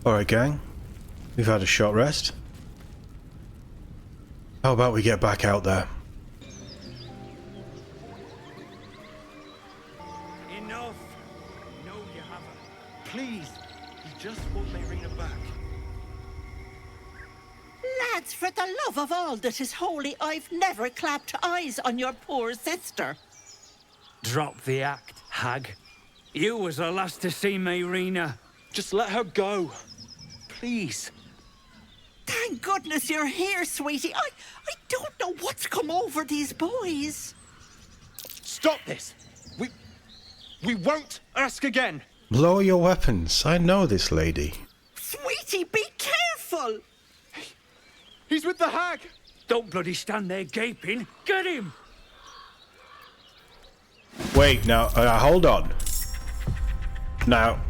Alright, gang. We've had a short rest. How about we get back out there? Enough! No, you haven't. Please! You just want Marina back. Lads, for the love of all that is holy, I've never clapped eyes on your poor sister. Drop the act, hag. You was the last to see Marina. Just let her go. Please. Thank goodness you're here, sweetie. I don't know what's come over these boys. Stop this! We won't ask again! Lower your weapons. I know this lady. Sweetie, be careful! He's with the hag! Don't bloody stand there gaping. Get him! Wait, now, hold on. Now,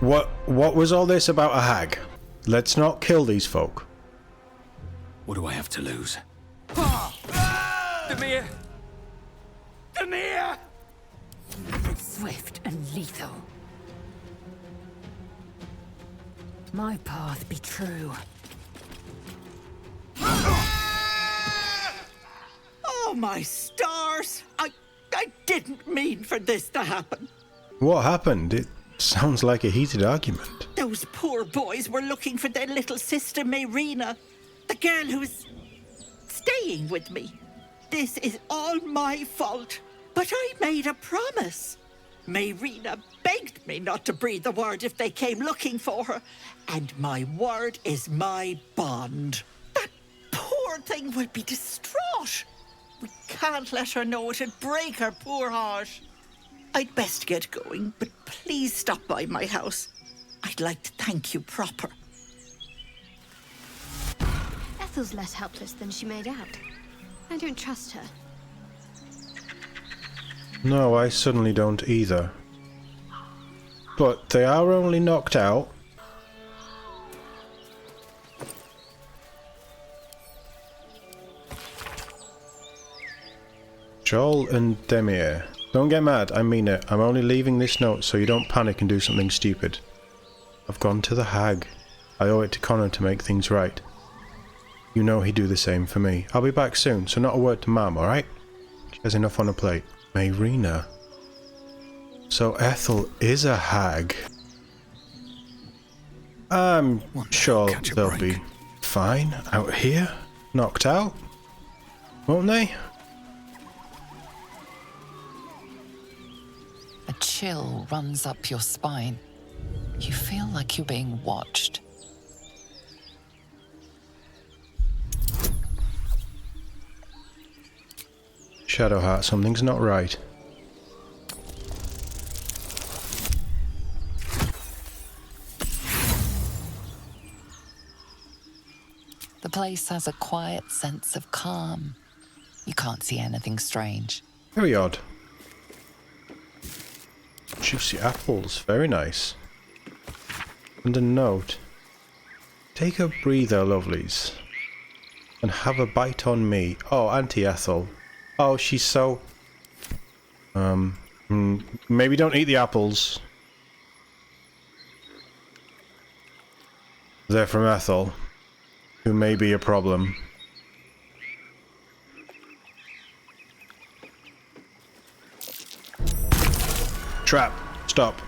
what was all this about a hag? Let's not kill these folk. What do I have to lose? Demir! Demir! Swift and lethal. My path be true. Oh, my stars! I didn't mean for this to happen. What happened? It sounds like a heated argument. Those poor boys were looking for their little sister Marina, the girl who's staying with me. This is all my fault, but I made a promise. Marina begged me not to breathe a word if they came looking for her, and my word is my bond. That poor thing will be distraught. We can't let her know, it'd break her poor heart. I'd best get going, but please stop by my house. I'd like to thank you proper. Ethel's less helpless than she made out. I don't trust her. No, I suddenly don't either. But they are only knocked out. Joel and Demir. Don't get mad, I mean it. I'm only leaving this note so you don't panic and do something stupid. I've gone to the hag. I owe it to Connor to make things right. You know he'd do the same for me. I'll be back soon, so not a word to Mum, alright? She has enough on her plate. Marina. So Ethel is a hag. I'm sure they'll be fine out here. Knocked out. Won't they? A chill runs up your spine. You feel like you're being watched. Shadowheart, something's not right. The place has a quiet sense of calm. You can't see anything strange. Very odd. Juicy apples, very nice. And a note. Take a breather, lovelies. And have a bite on me. Oh, Auntie Ethel. Oh, she's so... maybe don't eat the apples. They're from Ethel, who may be a problem. Trap. Stop.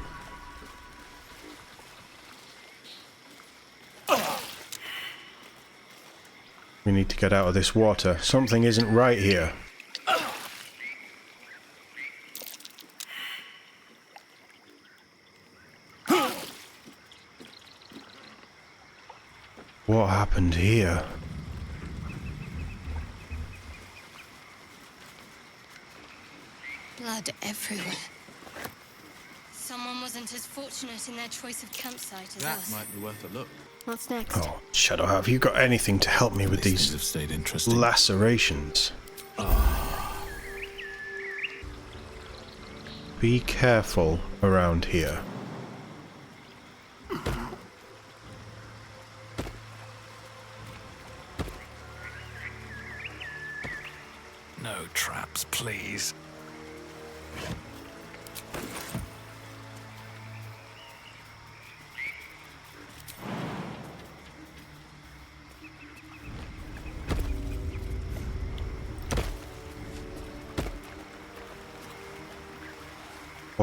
We need to get out of this water. Something isn't right here. What happened here? Blood everywhere. Someone wasn't as fortunate in their choice of campsite as us. That might be worth a look. What's next? Oh, Shadowheart, have you got anything to help me with These things these have stayed interesting. lacerations? Be careful around here. No traps, please.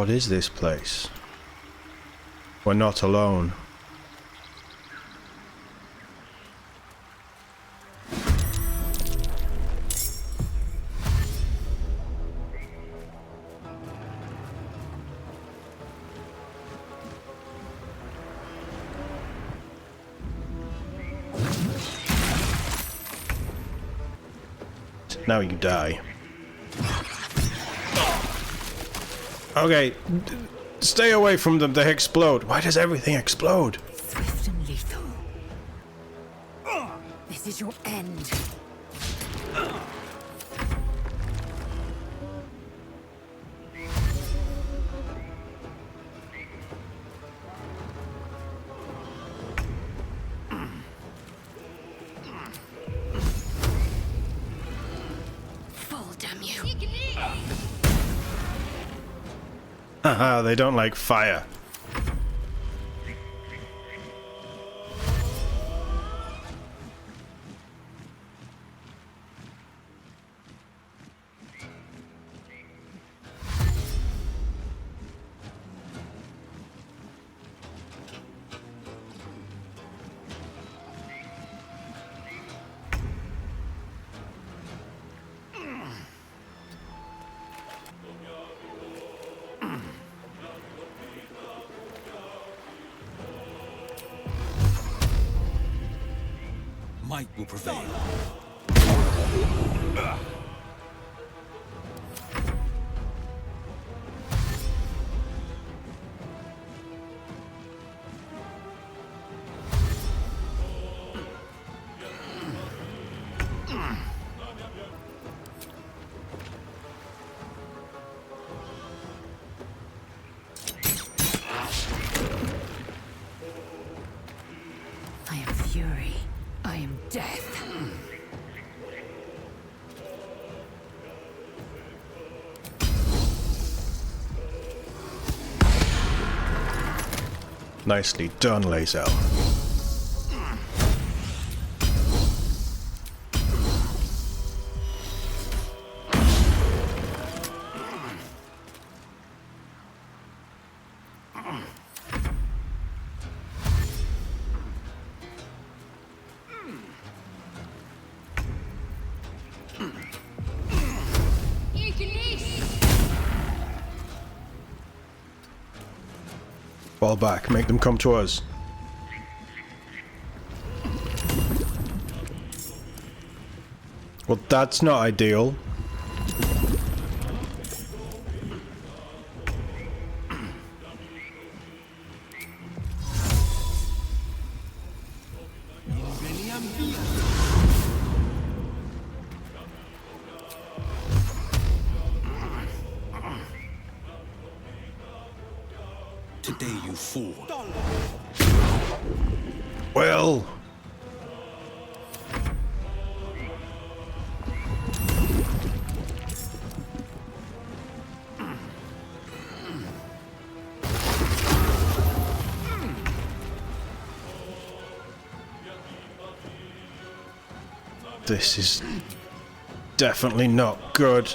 What is this place? We're not alone. Now you die. Okay, stay away from them, they explode. Why does everything explode? Swift and lethal. This is your end. Fall, damn you. Haha, they don't like fire. Might will prevail. I am fury. I am death. Nicely done, Lae'zel. Fall back, make them come to us. Well, that's not ideal. Today you fall. Well, this is definitely not good.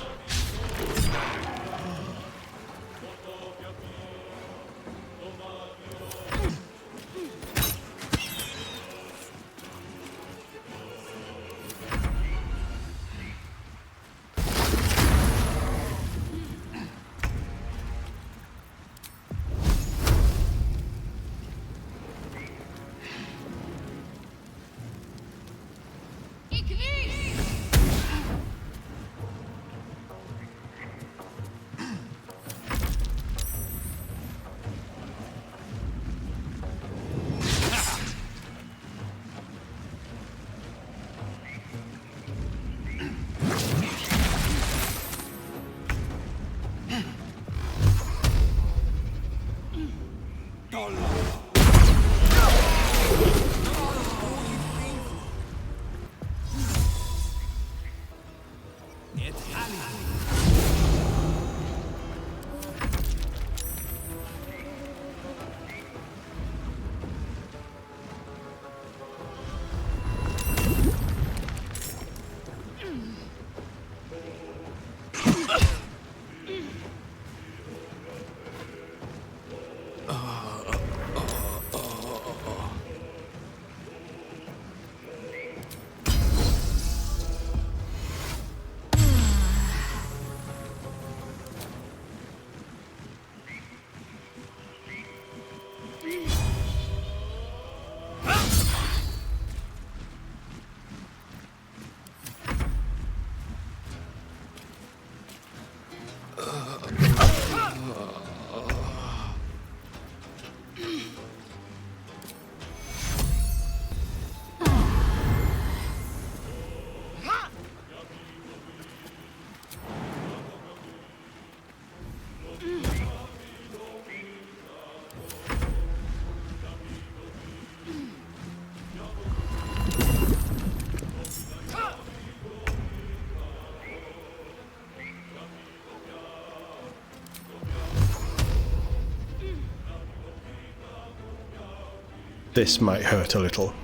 This might hurt a little.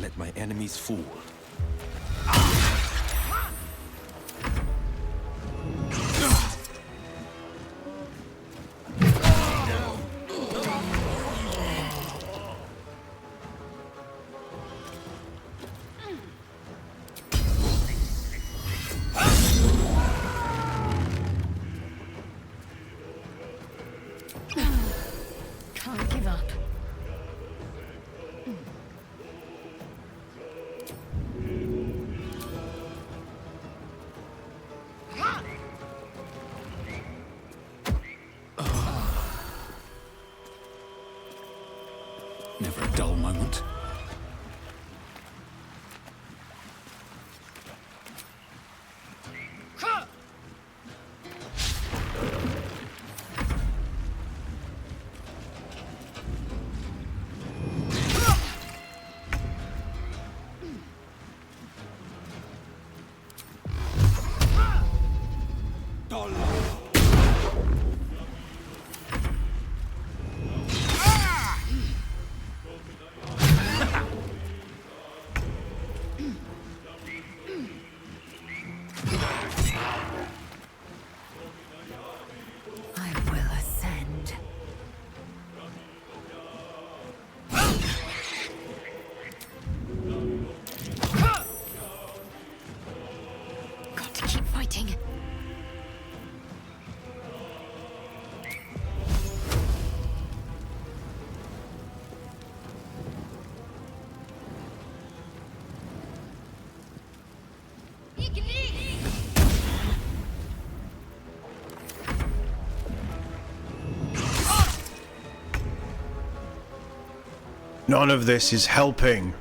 Let my enemies fall. Can't give up. Never a dull moment. I will ascend. Got to keep fighting. None of this is helping.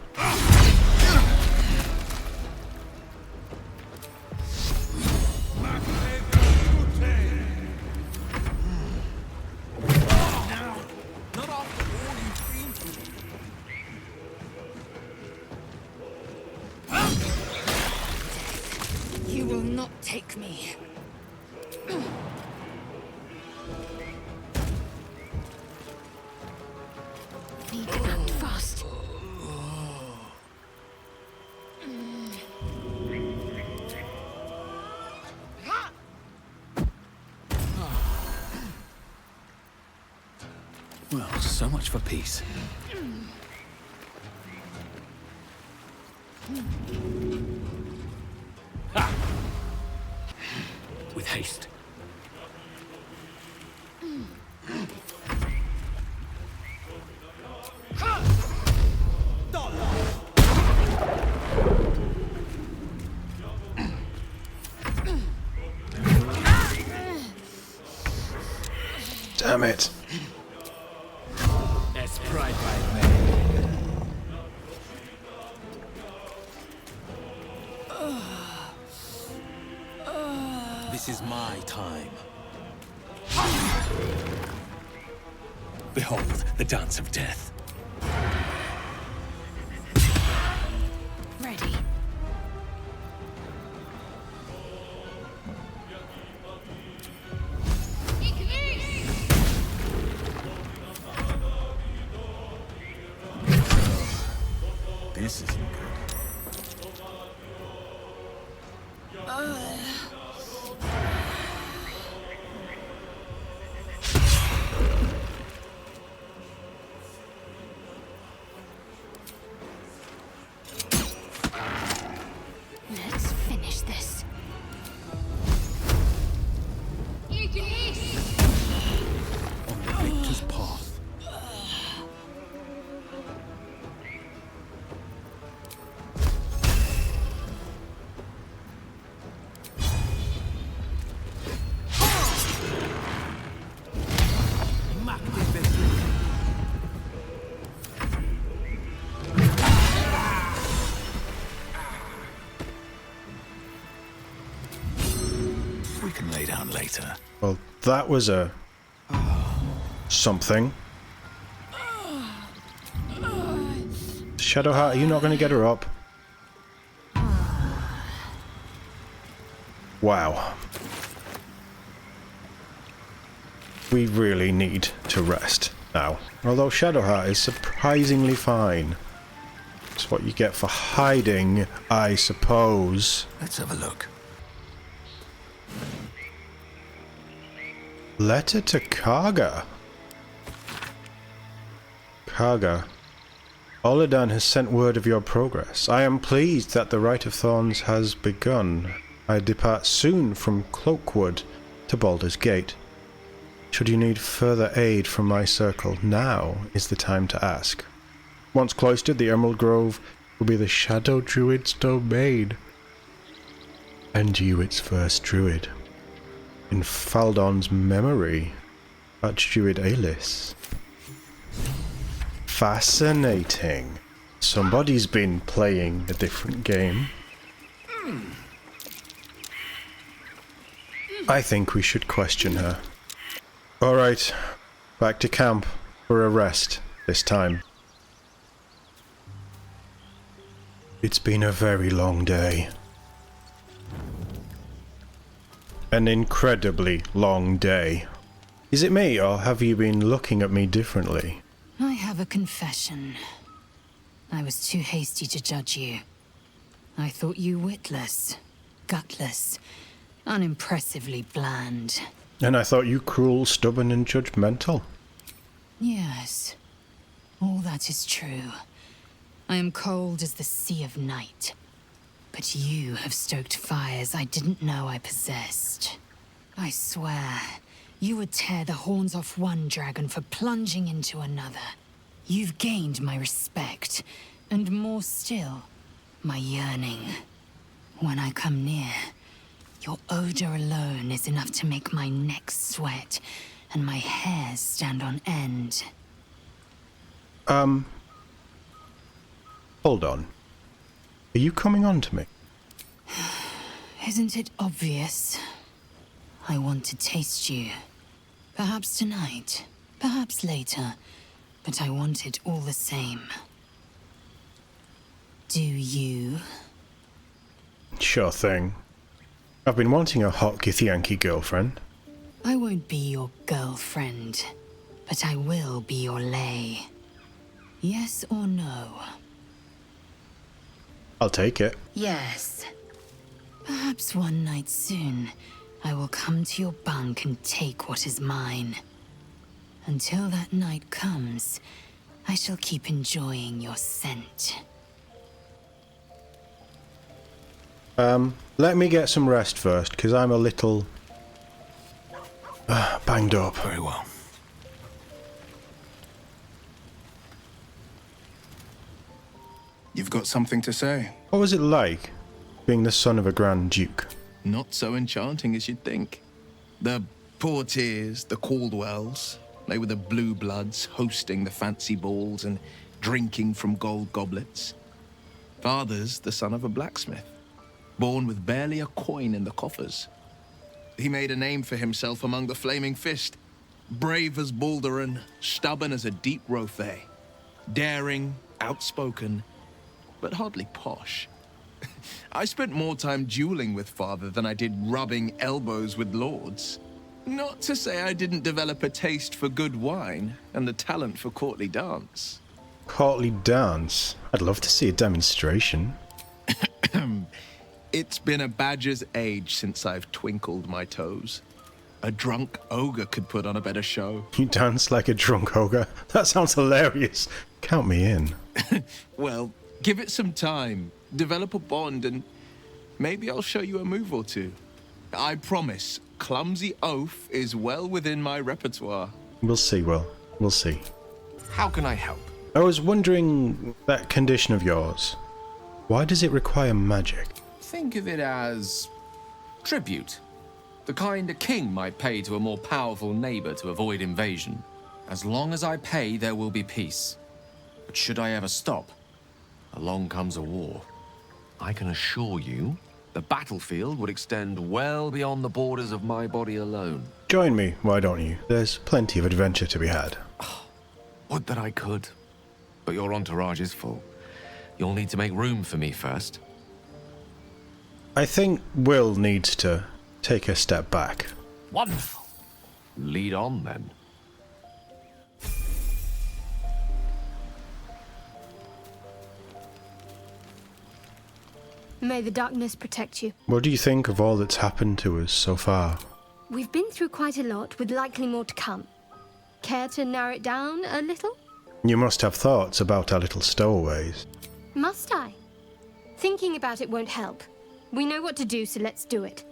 You will not take me. Need to act fast. Well, so much for peace. With haste. Damn it. That's pride by me. This is my time. Behold, the dance of death. Ready. This isn't good. Let's finish this. On the victor's path. lay down later. Well, that was a... something. Shadowheart, are you not going to get her up? Wow. We really need to rest now. Although Shadowheart is surprisingly fine. It's what you get for hiding, I suppose. Let's have a look. Letter to Karga. Karga. Oladan has sent word of your progress. I am pleased that the Rite of Thorns has begun. I depart soon from Cloakwood to Baldur's Gate. Should you need further aid from my circle, now is the time to ask. Once cloistered, the Emerald Grove will be the Shadow Druid's domain. And you its first druid. In Faldon's memory, Archdruid Alis. Fascinating. Somebody's been playing a different game. I think we should question her. Alright, back to camp for a rest this time. It's been a very long day. An incredibly long day. Is it me, or have you been looking at me differently? I have a confession. I was too hasty to judge you. I thought you witless, gutless, unimpressively bland. And I thought you cruel, stubborn, and judgmental. Yes, all that is true. I am cold as the sea of night. But you have stoked fires I didn't know I possessed. I swear, you would tear the horns off one dragon for plunging into another. You've gained my respect, and more still, my yearning. When I come near, your odor alone is enough to make my neck sweat and my hairs stand on end. Hold on. Are you coming on to me? Isn't it obvious? I want to taste you. Perhaps tonight, perhaps later, but I want it all the same. Do you? Sure thing. I've been wanting a hot Githyanki girlfriend. I won't be your girlfriend, but I will be your lay. Yes or no? I'll take it. Yes. Perhaps one night soon, I will come to your bunk and take what is mine. Until that night comes, I shall keep enjoying your scent. Let me get some rest first, because I'm a little... banged up. Very well. You've got something to say? What was it like, being the son of a Grand Duke? Not so enchanting as you'd think. The Portiers, the Caldwells, they were the blue bloods hosting the fancy balls and drinking from gold goblets. Father's the son of a blacksmith, born with barely a coin in the coffers. He made a name for himself among the Flaming Fist, brave as Baldur and stubborn as a deep Rothay, daring, outspoken, but hardly posh. I spent more time dueling with father than I did rubbing elbows with lords. Not to say I didn't develop a taste for good wine and the talent for courtly dance. Courtly dance? I'd love to see a demonstration. It's been a badger's age since I've twinkled my toes. A drunk ogre could put on a better show. You dance like a drunk ogre? That sounds hilarious. Count me in. Well, give it some time, develop a bond, and maybe I'll show you a move or two. I promise, clumsy oaf is well within my repertoire. We'll see, Will. We'll see. How can I help? I was wondering, that condition of yours, why does it require magic? Think of it as tribute. The kind a king might pay to a more powerful neighbor to avoid invasion. As long as I pay, there will be peace. But should I ever stop, along comes a war. I can assure you, The battlefield would extend well beyond the borders of my body alone. Join me, why don't you? There's plenty of adventure to be had. Would that I could. But your entourage is full. You'll need to make room for me first. I think Will needs to take a step back. Wonderful. Lead on, then. May the darkness protect you. What do you think of all that's happened to us so far? We've been through quite a lot, with likely more to come. Care to narrow it down a little? You must have thoughts about our little stowaways. Must I? Thinking about it won't help. We know what to do, so let's do it.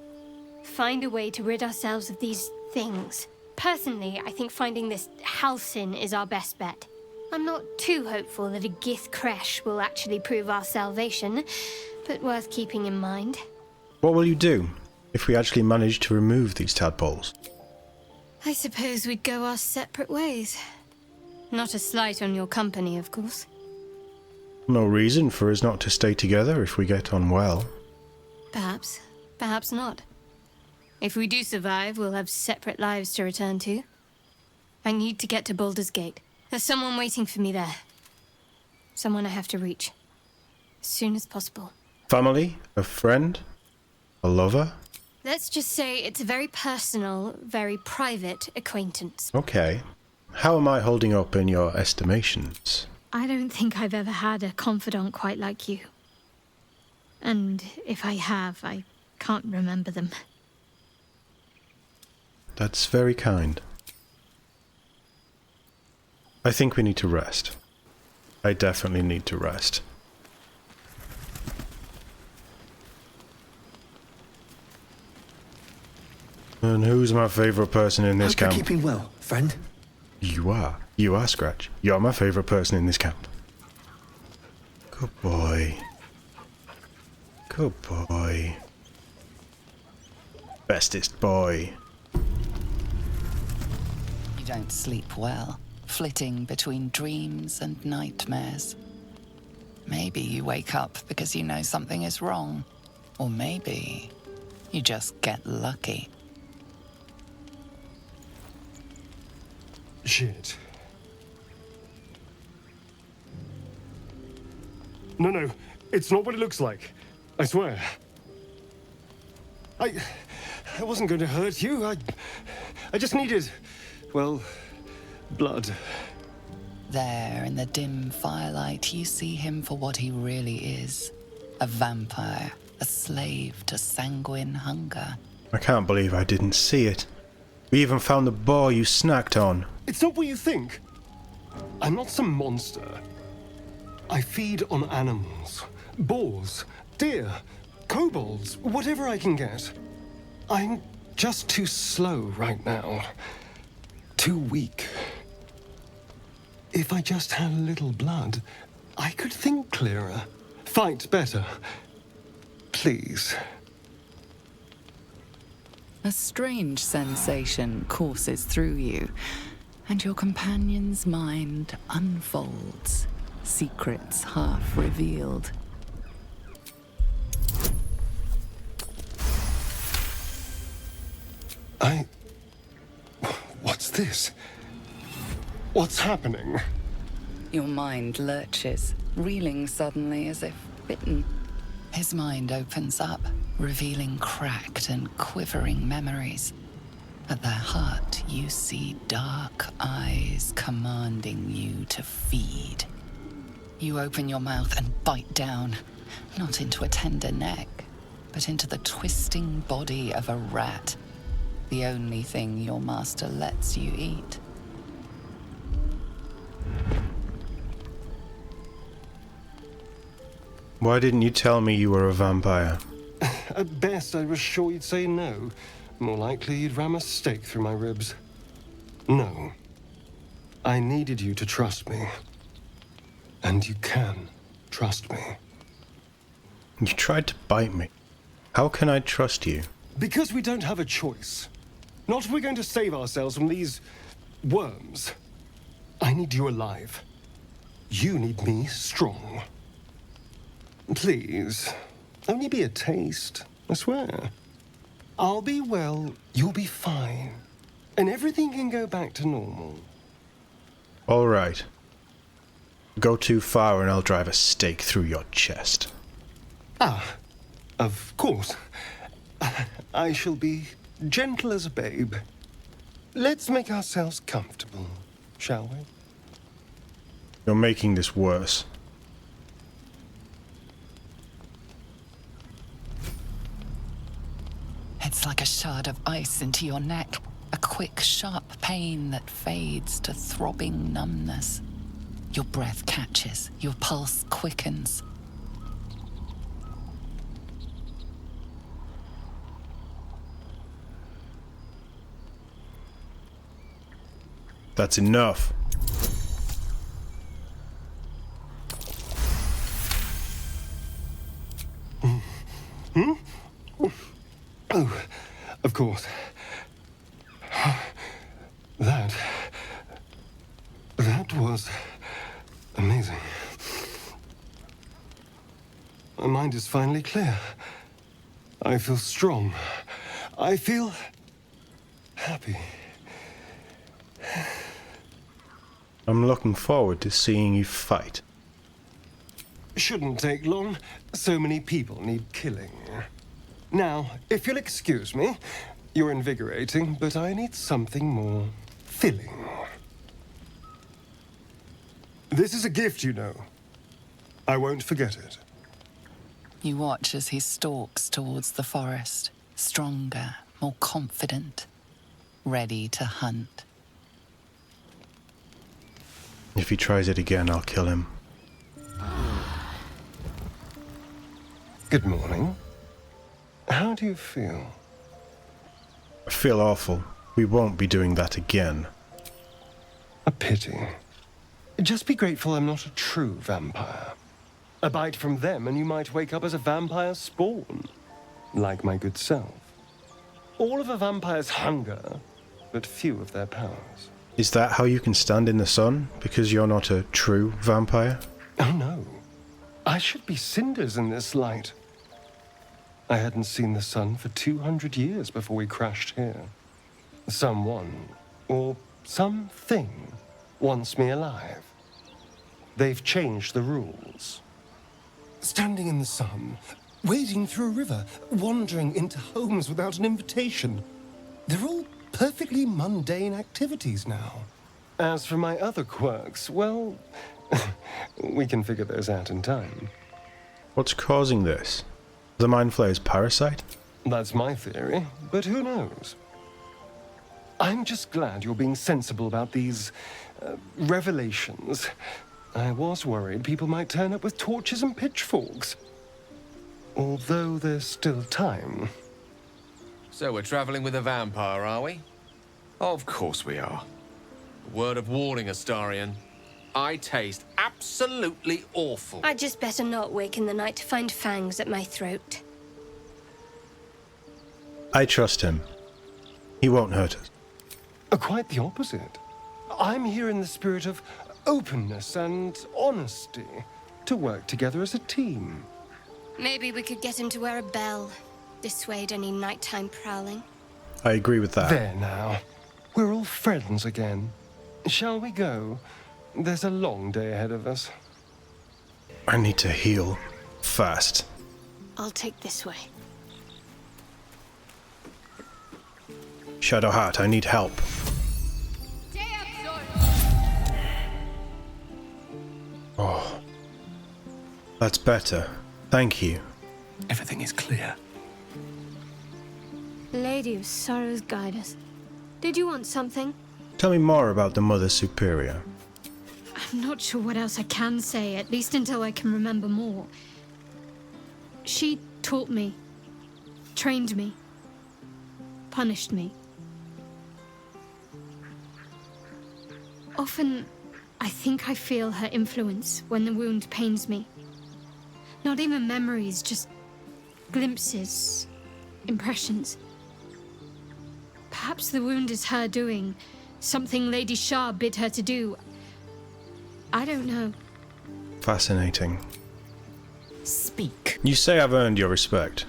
Find a way to rid ourselves of these things. Personally, I think finding this Halcyon is our best bet. I'm not too hopeful that a Gith Kresh will actually prove our salvation, but worth keeping in mind. What will you do if we actually manage to remove these tadpoles? I suppose we'd go our separate ways. Not a slight on your company, of course. No reason for us not to stay together if we get on well. Perhaps. Perhaps not. If we do survive, we'll have separate lives to return to. I need to get to Baldur's Gate. There's someone waiting for me there. Someone I have to reach. As soon as possible. Family? A friend? A lover? Let's just say it's a very personal, very private acquaintance. Okay. How am I holding up in your estimations? I don't think I've ever had a confidant quite like you. And if I have, I can't remember them. That's very kind. I think we need to rest. I definitely need to rest. And who's my favourite person in this Hope you're camp? keeping well, friend. You are. You are, Scratch. You're my favourite person in this camp. Good boy. Good boy. Bestest boy. You don't sleep well, flitting between dreams and nightmares. Maybe you wake up because you know something is wrong. Or maybe you just get lucky. Shit. No, it's not what it looks like. I swear. I wasn't going to hurt you. I just needed, well, blood. There, in the dim firelight, you see him for what he really is. A vampire, a slave to sanguine hunger. I can't believe I didn't see it. We even found the boar you snacked on. It's not what you think. I'm not some monster. I feed on animals. Boars, deer, kobolds, whatever I can get. I'm just too slow right now. Too weak. If I just had a little blood, I could think clearer. Fight better. Please. A strange sensation courses through you, and your companion's mind unfolds, secrets half revealed. What's this? What's happening? Your mind lurches, reeling suddenly as if bitten. His mind opens up, revealing cracked and quivering memories. At their heart, you see dark eyes commanding you to feed. You open your mouth and bite down, not into a tender neck, but into the twisting body of a rat, the only thing your master lets you eat. Why didn't you tell me you were a vampire? At best, I was sure you'd say no. More likely, you'd ram a stake through my ribs. No. I needed you to trust me. And you can trust me. You tried to bite me. How can I trust you? Because we don't have a choice. Not if we're going to save ourselves from these worms. I need you alive. You need me strong. Please, only be a taste. I swear. I'll be well, you'll be fine. And everything can go back to normal. All right. Go too far and I'll drive a stake through your chest. Ah, of course. I shall be gentle as a babe. Let's make ourselves comfortable, shall we? You're making this worse. It's like a shard of ice into your neck. A quick, sharp pain that fades to throbbing numbness. Your breath catches, your pulse quickens. That's enough. Oh, of course. That was amazing. My mind is finally clear. I feel strong. I feel happy. I'm looking forward to seeing you fight. Shouldn't take long. So many people need killing. Now, if you'll excuse me, you're invigorating, but I need something more filling. This is a gift, you know. I won't forget it. You watch as he stalks towards the forest, stronger, more confident, ready to hunt. If he tries it again, I'll kill him. Good morning. How do you feel? I feel awful. We won't be doing that again. A pity. Just be grateful I'm not a true vampire. A bite from them and you might wake up as a vampire spawn. Like my good self. All of a vampire's hunger, but few of their powers. Is that how you can stand in the sun? Because you're not a true vampire? Oh no. I should be cinders in this light. I hadn't seen the sun for 200 years before we crashed here. Someone, or something, wants me alive. They've changed the rules. Standing in the sun, wading through a river, wandering into homes without an invitation. They're all perfectly mundane activities now. As for my other quirks, well, we can figure those out in time. What's causing this? The Mind Flayer's parasite? That's my theory, but who knows? I'm just glad you're being sensible about these revelations. I was worried people might turn up with torches and pitchforks. Although there's still time. So we're traveling with a vampire, are we? Of course we are. Word of warning, Astarion. I taste absolutely awful. I'd just better not wake in the night to find fangs at my throat. I trust him. He won't hurt us. Quite the opposite. I'm here in the spirit of openness and honesty to work together as a team. Maybe we could get him to wear a bell. Dissuade any nighttime prowling. I agree with that. There now. We're all friends again. Shall we go? There's a long day ahead of us. I need to heal. Fast. I'll take this way. Shadowheart, I need help. Oh. That's better. Thank you. Everything is clear. Lady of Sorrows, guide us. Did you want something? Tell me more about the Mother Superior. I'm not sure what else I can say, at least until I can remember more. She taught me, trained me, punished me. Often, I think I feel her influence when the wound pains me. Not even memories, just glimpses, impressions. Perhaps the wound is her doing, something Lady Shah bid her to do. I don't know. Fascinating. Speak. You say I've earned your respect.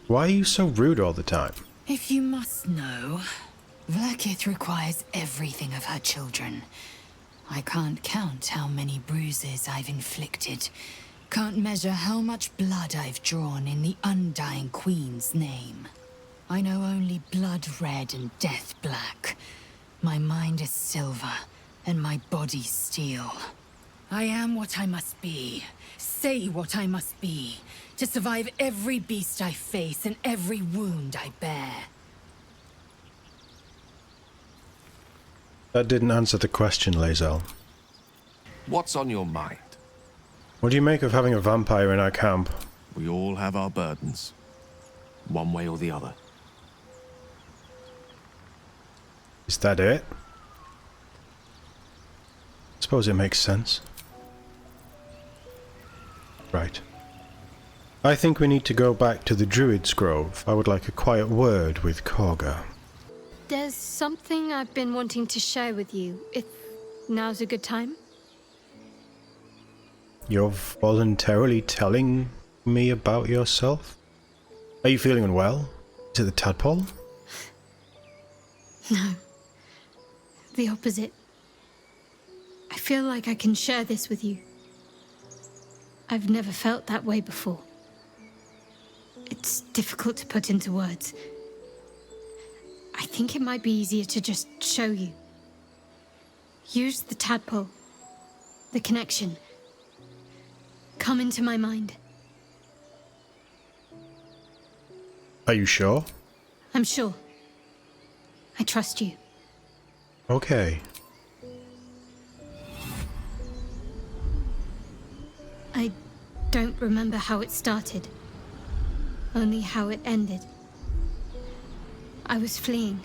Why are you so rude all the time? If you must know, Vlaakith requires everything of her children. I can't count how many bruises I've inflicted. Can't measure how much blood I've drawn in the Undying Queen's name. I know only blood red and death black. My mind is silver, and my body steel. I am what I must be, say what I must be, to survive every beast I face and every wound I bear. That didn't answer the question, Lae'zel. What's on your mind? What do you make of having a vampire in our camp? We all have our burdens, one way or the other. Is that it? Suppose it makes sense. Right. I think we need to go back to the Druid's Grove. I would like a quiet word with Korga. There's something I've been wanting to share with you, if now's a good time. You're voluntarily telling me about yourself? Are you feeling unwell? Is it the tadpole? No. The opposite. I feel like I can share this with you. I've never felt that way before. It's difficult to put into words. I think it might be easier to just show you. Use the tadpole. The connection. Come into my mind. Are you sure? I'm sure. I trust you. Okay. I don't remember how it started. Only how it ended. I was fleeing.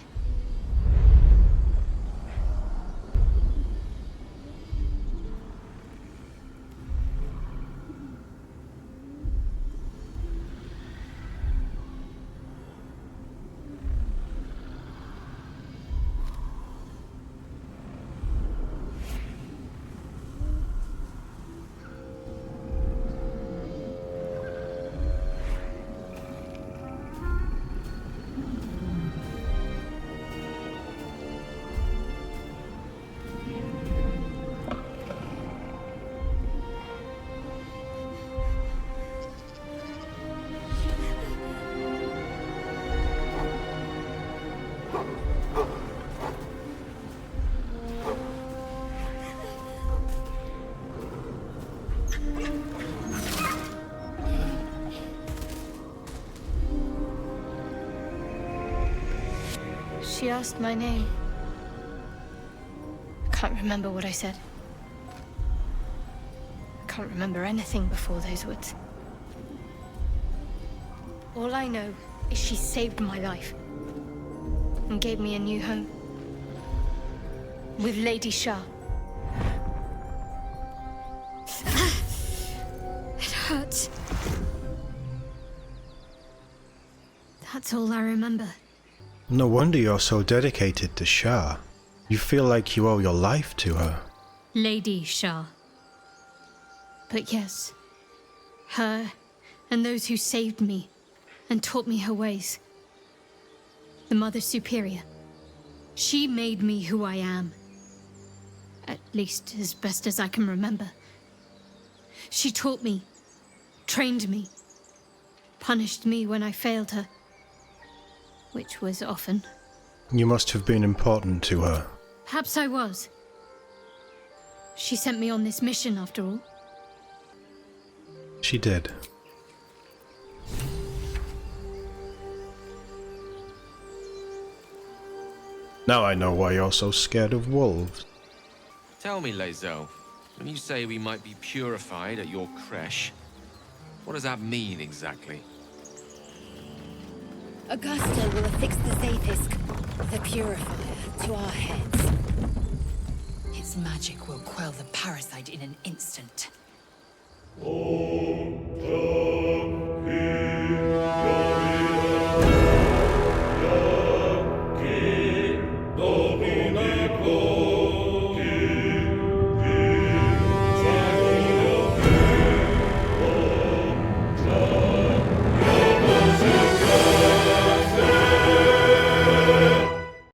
She asked my name. I can't remember what I said. I can't remember anything before those words. All I know is she saved my life and gave me a new home with Lady Shah. It hurts. That's all I remember. No wonder you're so dedicated to Shah. You feel like you owe your life to her. Lady Shah. But yes, her and those who saved me and taught me her ways. The Mother Superior. She made me who I am. At least as best as I can remember. She taught me, trained me, punished me when I failed her. Which was often. You must have been important to her. Perhaps I was. She sent me on this mission, after all. She did. Now I know why you're so scared of wolves. Tell me, Lae'zel, when you say we might be purified at your creche, what does that mean exactly? Augusta will affix the Zaithisk, the purifier, to our heads. Its magic will quell the parasite in an instant. Oh.